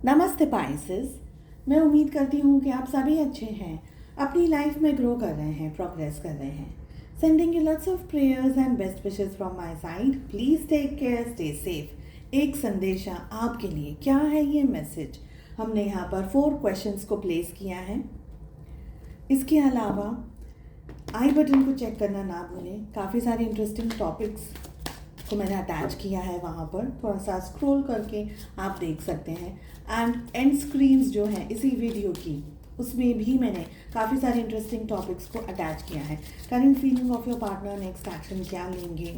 नमस्ते पाइसेस। मैं उम्मीद करती हूँ कि आप सभी अच्छे हैं, अपनी लाइफ में ग्रो कर रहे हैं, प्रोग्रेस कर रहे हैं। Sending you lots of prayers and best wishes from my side. Please take care, stay safe. एक संदेशा आपके लिए। क्या है ये मैसेज? हमने यहाँ पर 4 क्वेश्चंस को प्लेस किया है। इसके अलावा आई बटन को चेक करना ना भूलें। काफ़ी सारे इंटरेस्टिंग टॉपिक्स को मैंने अटैच किया है, वहाँ पर थोड़ा सा स्क्रॉल करके आप देख सकते हैं। एंड एंड स्क्रीन्स जो हैं इसी वीडियो की, उसमें भी मैंने काफ़ी सारे इंटरेस्टिंग टॉपिक्स को अटैच किया है। Current feeling of your partner, next action क्या लेंगे,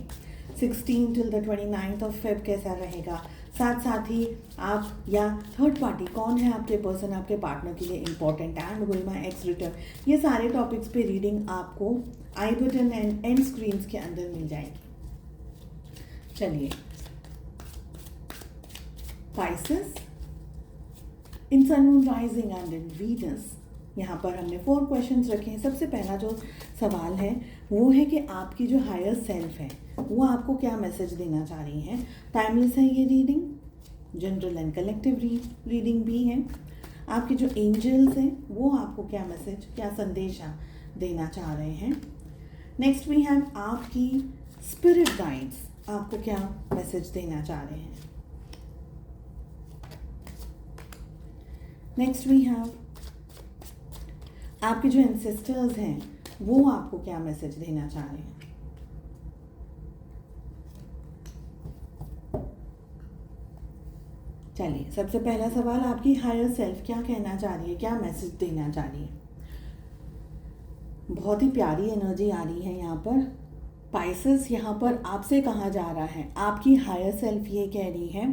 16 till the 29th of Feb कैसा रहेगा, साथ साथ ही आप या थर्ड पार्टी कौन है आपके पर्सन, आपके पार्टनर के लिए important, and will my ex return. ये सारे टॉपिक्स पे रीडिंग आपको I button and end screens के अंदर मिल जाएगी। चलिए, Pisces, in sun moon rising and in Venus, यहाँ पर हमने 4 क्वेश्चंस रखे हैं। सबसे पहला जो सवाल है वो है कि आपकी जो हायर सेल्फ है वो आपको क्या मैसेज देना चाह रही है। टाइमलेस है ये reading, general and collective reading भी है। आपके जो एंजल्स हैं वो आपको क्या मैसेज, क्या संदेशा देना चाह रहे हैं। नेक्स्ट वी हैव आपकी स्पिरिट गाइड्स आपको क्या मैसेज देना चाह रहे हैं। नेक्स्ट वी हैव आपके जो एंसेस्टर्स हैं वो आपको क्या मैसेज देना चाह रहे हैं। चलिए, सबसे पहला सवाल, आपकी हायर सेल्फ क्या कहना चाह रही है, क्या मैसेज देना चाह रही है। बहुत ही प्यारी एनर्जी आ रही है यहाँ पर। पाइसेस, यहाँ पर आपसे कहा जा रहा है, आपकी हायर सेल्फ ये कह रही है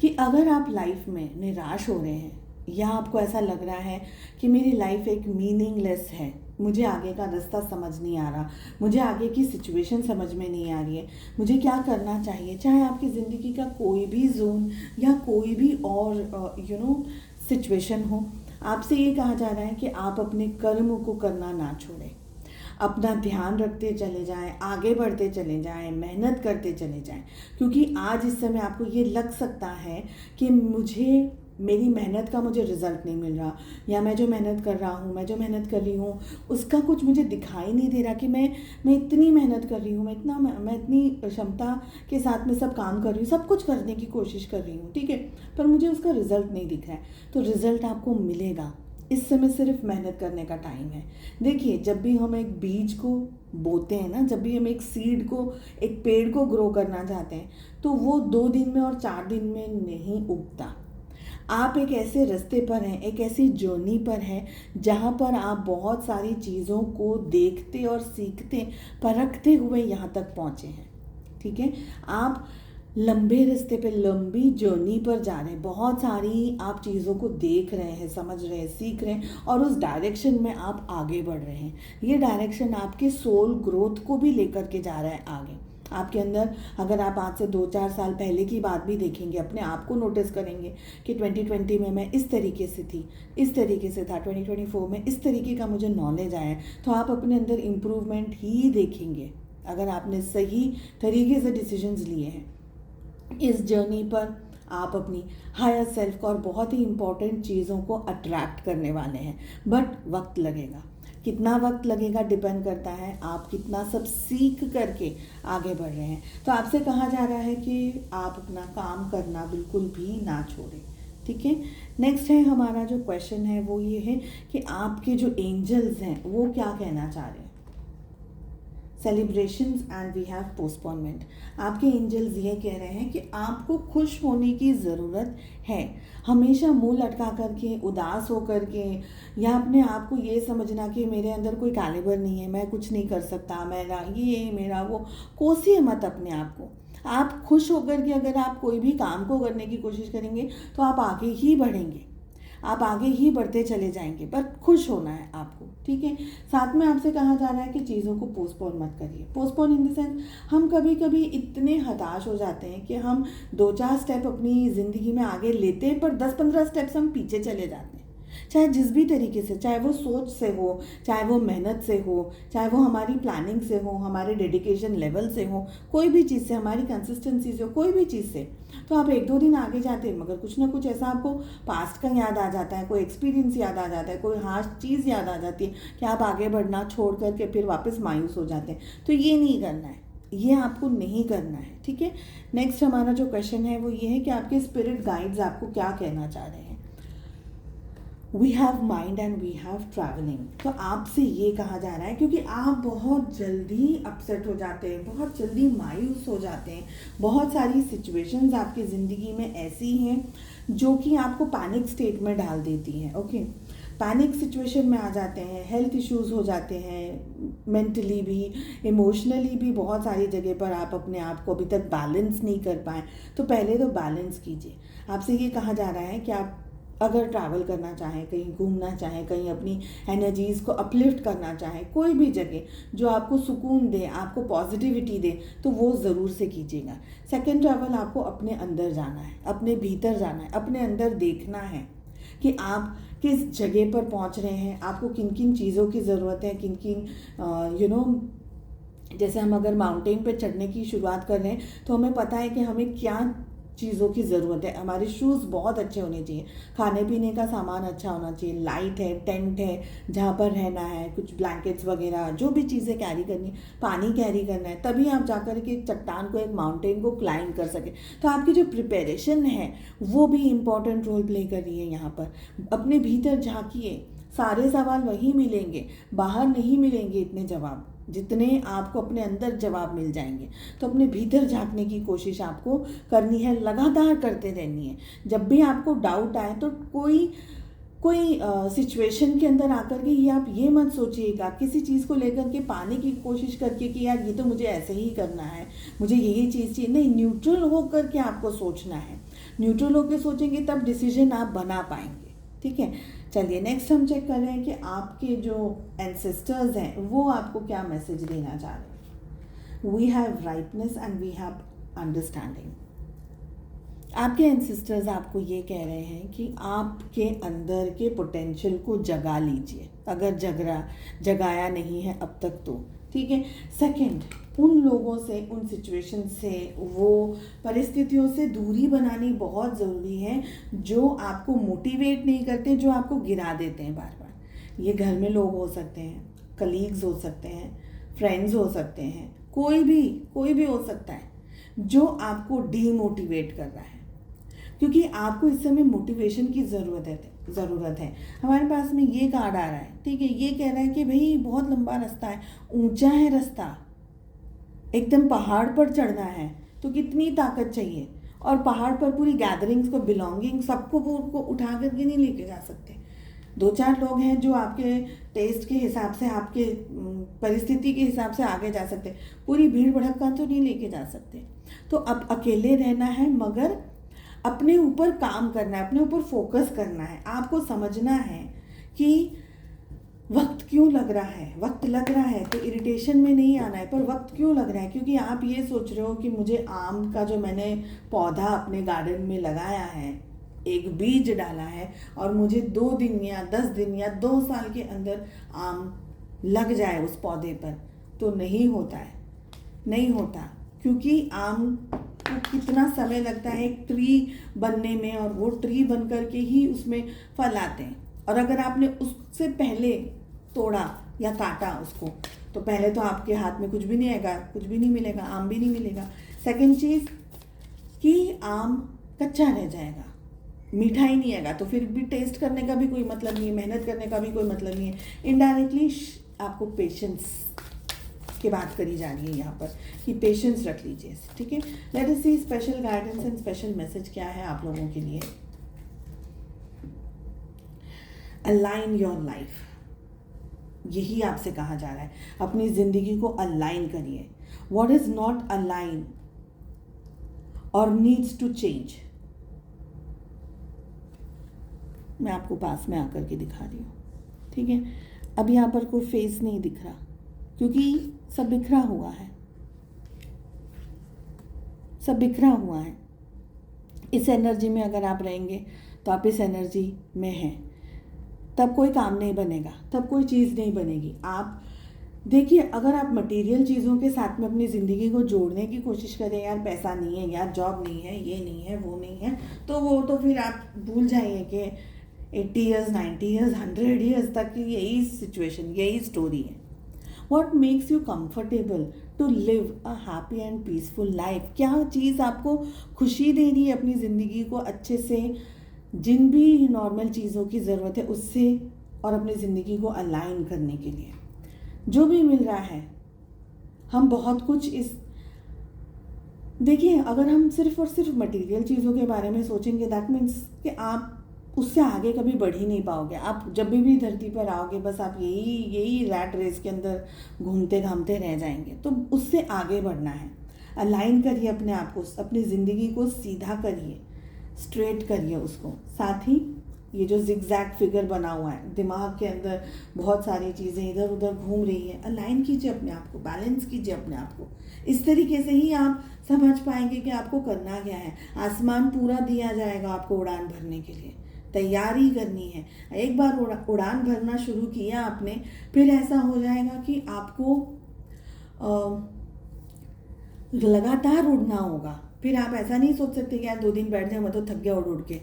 कि अगर आप लाइफ में निराश हो रहे हैं या आपको ऐसा लग रहा है कि मेरी लाइफ एक मीनिंगलेस है, मुझे आगे का रास्ता समझ नहीं आ रहा, मुझे आगे की सिचुएशन समझ में नहीं आ रही है, मुझे क्या करना चाहिए, चाहे आपकी ज़िंदगी का कोई भी जोन या कोई भी और सिचुएशन हो, आपसे ये कहा जा रहा है कि आप अपने कर्म को करना ना छोड़ें, अपना ध्यान रखते चले जाएं, आगे बढ़ते चले जाएं, मेहनत करते चले जाएं। क्योंकि आज इस समय आपको ये लग सकता है कि मेरी मेहनत का मुझे रिज़ल्ट नहीं मिल रहा, या मैं जो मेहनत कर रहा हूँ, मैं जो मेहनत कर रही हूँ उसका कुछ मुझे दिखाई नहीं दे रहा कि मैं इतनी मेहनत कर रही हूँ, मैं इतनी क्षमता के साथ में सब काम कर रही हूँ, सब कुछ करने की कोशिश कर रही हूँ, ठीक है, पर मुझे उसका रिज़ल्ट नहीं दिख रहा है। तो रिज़ल्ट आपको मिलेगा। इस समय सिर्फ मेहनत करने का टाइम है। देखिए, जब भी हम एक बीज को बोते हैं ना, जब भी हम एक सीड को, एक पेड़ को ग्रो करना चाहते हैं, तो वो 2 दिन में और 4 दिन में नहीं उगता। आप एक ऐसे रास्ते पर हैं, एक ऐसी जर्नी पर हैं जहाँ पर आप बहुत सारी चीज़ों को देखते और सीखते, परखते हुए यहाँ तक पहुँचे हैं, ठीक है। आप लंबे रास्ते पे, लंबी जर्नी पर जा रहे हैं, बहुत सारी आप चीज़ों को देख रहे हैं, समझ रहे हैं, सीख रहे हैं, और उस डायरेक्शन में आप आगे बढ़ रहे हैं। ये डायरेक्शन आपके सोल ग्रोथ को भी लेकर के जा रहा है आगे। आपके अंदर, अगर आप आज से 2-4 साल पहले की बात भी देखेंगे, अपने आप को नोटिस करेंगे कि 2020 में मैं इस तरीके से थी, इस तरीके से था, 2024 में इस तरीके का मुझे नॉलेज आया, तो आप अपने अंदर इम्प्रूवमेंट ही देखेंगे अगर आपने सही तरीके से डिसीजंस लिए हैं। इस जर्नी पर आप अपनी हायर सेल्फ को और बहुत ही इम्पॉर्टेंट चीज़ों को अट्रैक्ट करने वाले हैं, बट वक्त लगेगा। कितना वक्त लगेगा डिपेंड करता है आप कितना सब सीख करके आगे बढ़ रहे हैं। तो आपसे कहा जा रहा है कि आप अपना काम करना बिल्कुल भी ना छोड़ें, ठीक है। नेक्स्ट है हमारा जो क्वेश्चन है वो ये है कि आपके जो एंजल्स हैं वो क्या कहना चाह रहे हैं। Celebrations and we have postponement. आपके एंजल्स ये कह रहे हैं कि आपको खुश होने की ज़रूरत है। हमेशा मुंह लटका करके, उदास हो करके, या अपने आप को ये समझना कि मेरे अंदर कोई कैलिबर नहीं है, मैं कुछ नहीं कर सकता, मेरा ये मेरा वो, कोसिए मत अपने आप को। आप खुश होकर के अगर आप कोई भी काम को करने की कोशिश करेंगे तो आप आगे ही बढ़ेंगे, आप आगे ही बढ़ते चले जाएंगे, पर खुश होना है आपको, ठीक है। साथ में आपसे कहा जा रहा है कि चीज़ों को पोस्टपोन मत करिए। पोस्टपोन इन द सेंस, हम कभी कभी इतने हताश हो जाते हैं कि हम 2-4 स्टेप अपनी ज़िंदगी में आगे लेते हैं, पर 10-15 स्टेप्स हम पीछे चले जाते हैं। चाहे जिस भी तरीके से, चाहे वो सोच से हो, चाहे वो मेहनत से हो, चाहे वो हमारी प्लानिंग से हो, हमारे डेडिकेशन लेवल से हो, कोई भी चीज़ से, हमारी कंसिस्टेंसी से हो, कोई भी चीज़ से, तो आप एक दो दिन आगे जाते हैं मगर कुछ ना कुछ ऐसा आपको पास्ट का याद आ जाता है, कोई एक्सपीरियंस याद आ जाता है, कोई हार्श चीज़ याद आ जाती है कि आप आगे बढ़ना छोड़ करके फिर वापस मायूस हो जाते हैं। तो ये नहीं करना है, ये आपको नहीं करना है, ठीक है। नेक्स्ट हमारा जो क्वेश्चन है वो ये है कि आपके स्पिरिट गाइड्स आपको क्या कहना चाह रहे हैं। We have mind and we have travelling. तो आपसे ये कहा जा रहा है, क्योंकि आप बहुत जल्दी अपसेट हो जाते हैं, बहुत जल्दी मायूस हो जाते हैं, बहुत सारी सिचुएशंस आपकी ज़िंदगी में ऐसी हैं जो कि आपको पैनिक स्टेट में डाल देती हैं। ओके, पैनिक सिचुएशन में आ जाते हैं, हेल्थ इश्यूज हो जाते हैं, मेंटली भी, इमोशनली भी बहुत सारी जगह पर आप अपने आप को अभी तक बैलेंस नहीं कर पाए। तो पहले तो बैलेंस कीजिए। आपसे ये कहा जा रहा है कि आप अगर ट्रैवल करना चाहें, कहीं घूमना चाहें, कहीं अपनी एनर्जीज़ को अपलिफ्ट करना चाहें, कोई भी जगह जो आपको सुकून दे, आपको पॉजिटिविटी दे, तो वो ज़रूर से कीजिएगा। सेकंड ट्रैवल आपको अपने अंदर जाना है, अपने भीतर जाना है, अपने अंदर देखना है कि आप किस जगह पर पहुंच रहे हैं, आपको किन किन चीज़ों की ज़रूरत है, किन किन जैसे हम अगर माउंटेन पे चढ़ने की शुरुआत कर रहे हैं तो हमें पता है कि हमें क्या चीज़ों की ज़रूरत है। हमारे शूज़ बहुत अच्छे होने चाहिए, खाने पीने का सामान अच्छा होना चाहिए, लाइट है, टेंट है जहाँ पर रहना है, कुछ ब्लैंकेट्स वगैरह जो भी चीज़ें कैरी करनी, पानी कैरी करना है, तभी आप जाकर के एक चट्टान को, एक माउंटेन को क्लाइंब कर सकें। तो आपकी जो प्रिपरेशन है वो भी इम्पॉर्टेंट रोल प्ले कर रही है यहाँ पर। अपने भीतर झांकिए, सारे सवाल वहीं मिलेंगे, बाहर नहीं मिलेंगे इतने जवाब जितने आपको अपने अंदर जवाब मिल जाएंगे। तो अपने भीतर झांकने की कोशिश आपको करनी है, लगातार करते रहनी है। जब भी आपको डाउट आए तो कोई सिचुएशन के अंदर आकर के ये मत सोचिएगा, किसी चीज़ को लेकर के पाने की कोशिश करके कि यार ये तो मुझे ऐसे ही करना है, मुझे यही चीज़ चाहिए। नहीं, न्यूट्रल होकर के आपको सोचना है। न्यूट्रल होकर सोचेंगे तब डिसीजन आप बना पाएंगे, ठीक है। चलिए नेक्स्ट हम चेक कर रहे हैं कि आपके जो एंसेस्टर्स हैं वो आपको क्या मैसेज देना चाह रहे हैं। We have rightness and we have understanding. आपके एंसेस्टर्स आपको ये कह रहे हैं कि आपके अंदर के पोटेंशियल को जगा लीजिए, अगर जगाया नहीं है अब तक तो, ठीक है। सेकंड, उन लोगों से, उन सिचुएशन से, वो परिस्थितियों से दूरी बनानी बहुत ज़रूरी है जो आपको मोटिवेट नहीं करते, जो आपको गिरा देते हैं बार बार। ये घर में लोग हो सकते हैं, कलीग्स हो सकते हैं, फ्रेंड्स हो सकते हैं, कोई भी हो सकता है जो आपको डीमोटिवेट कर रहा है, क्योंकि आपको इस समय मोटिवेशन की ज़रूरत है। हमारे पास में ये कार्ड आ रहा है, ठीक है, ये कह रहा है कि भाई बहुत लंबा रास्ता है, ऊंचा है रास्ता, एकदम पहाड़ पर चढ़ना है तो कितनी ताकत चाहिए, और पहाड़ पर पूरी गैदरिंग्स को, बिलोंगिंग सबको को उठा करके नहीं लेके जा सकते। दो चार लोग हैं जो आपके टेस्ट के हिसाब से, आपके परिस्थिति के हिसाब से आगे जा सकते, पूरी भीड़ भड़का तो नहीं लेके जा सकते। तो अब अकेले रहना है, मगर अपने ऊपर काम करना है, अपने ऊपर फोकस करना है। आपको समझना है कि वक्त क्यों लग रहा है, वक्त लग रहा है तो इरिटेशन में नहीं आना है, पर वक्त क्यों लग रहा है, क्योंकि आप ये सोच रहे हो कि मुझे आम का जो मैंने पौधा अपने गार्डन में लगाया है, एक बीज डाला है, और मुझे 2 दिन या 10 दिन या 2 साल के अंदर आम लग जाए उस पौधे पर, तो नहीं होता है, नहीं होता। क्योंकि आम को कितना समय लगता है एक ट्री बनने में, और वो ट्री बन करके ही उसमें फल आते हैं। और अगर आपने उससे पहले तोड़ा या काटा उसको, तो पहले तो आपके हाथ में कुछ भी नहीं आएगा, कुछ भी नहीं मिलेगा, आम भी नहीं मिलेगा। सेकंड चीज़ कि आम कच्चा रह जाएगा, मीठा ही नहीं आएगा, तो फिर भी टेस्ट करने का भी कोई मतलब नहीं है, मेहनत करने का भी कोई मतलब नहीं है। इनडायरेक्टली आपको पेशेंस की बात करी जा रही है यहाँ पर कि पेशेंस रख लीजिए, ठीक है। Let us see special guidance and special message क्या है आप लोगों के लिए। अलाइन योर लाइफ, यही आपसे कहा जा रहा है, अपनी ज़िंदगी को अलाइन करिए। व्हाट इज़ नॉट अलाइन और नीड्स टू चेंज, मैं आपको पास में आकर के दिखा रही हूँ, ठीक है। अब यहाँ पर कोई फेस नहीं दिख रहा क्योंकि सब बिखरा हुआ है, सब बिखरा हुआ है। इस एनर्जी में अगर आप रहेंगे तो आप इस एनर्जी में हैं। तब कोई काम नहीं बनेगा, तब कोई चीज़ नहीं बनेगी। आप देखिए, अगर आप मटेरियल चीज़ों के साथ में अपनी ज़िंदगी को जोड़ने की कोशिश करें, यार पैसा नहीं है, यार जॉब नहीं है, ये नहीं है, वो नहीं है, तो वो तो फिर आप भूल जाइए कि 80 ईयर्स, 90 ईयर्स, 100 ईयर्स तक की यही सिचुएशन, यही स्टोरी है। What makes you comfortable to live a happy and peaceful life? क्या चीज़ आपको खुशी दे रही है अपनी ज़िंदगी को अच्छे से, जिन भी नॉर्मल चीज़ों की ज़रूरत है उससे, और अपनी ज़िंदगी को अलाइन करने के लिए जो भी मिल रहा है। हम बहुत कुछ देखिए, अगर हम सिर्फ और सिर्फ मटेरियल चीज़ों के बारे में सोचेंगे, दैट मीन्स कि आप उससे आगे कभी बढ़ ही नहीं पाओगे। आप जब भी धरती पर आओगे, बस आप यही रैट रेस के अंदर घूमते घामते रह जाएंगे। तो उससे आगे बढ़ना है। अलाइन करिए अपने आप को, अपनी ज़िंदगी को सीधा करिए, स्ट्रेट करिए उसको। साथ ही ये जो जिगजैग फिगर बना हुआ है दिमाग के अंदर, बहुत सारी चीज़ें इधर उधर घूम रही है, अलाइन कीजिए अपने आप को, बैलेंस कीजिए अपने आप को। इस तरीके से ही आप समझ पाएंगे कि आपको करना क्या है। आसमान पूरा दिया जाएगा आपको उड़ान भरने के लिए, तैयारी करनी है। एक बार उड़ान भरना शुरू किया आपने, फिर ऐसा हो जाएगा कि आपको लगातार उड़ना होगा। फिर आप ऐसा नहीं सोच सकते कि यार 2 दिन बैठ जाए, मैं तो थक गया उड़ के।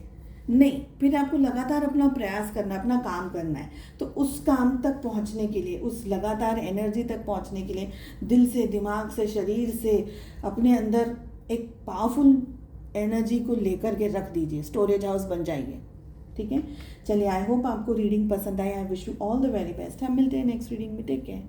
नहीं, फिर आपको लगातार अपना प्रयास करना, अपना काम करना है। तो उस काम तक पहुंचने के लिए, उस लगातार एनर्जी तक पहुंचने के लिए, दिल से, दिमाग से, शरीर से अपने अंदर एक पावरफुल एनर्जी को लेकर के रख दीजिए, स्टोरेज हाउस बन जाइए। ठीक है, चलिए, आई होप आपको रीडिंग पसंद आए। I wish you all the very best. हम मिलते हैं नेक्स्ट रीडिंग में। Take care.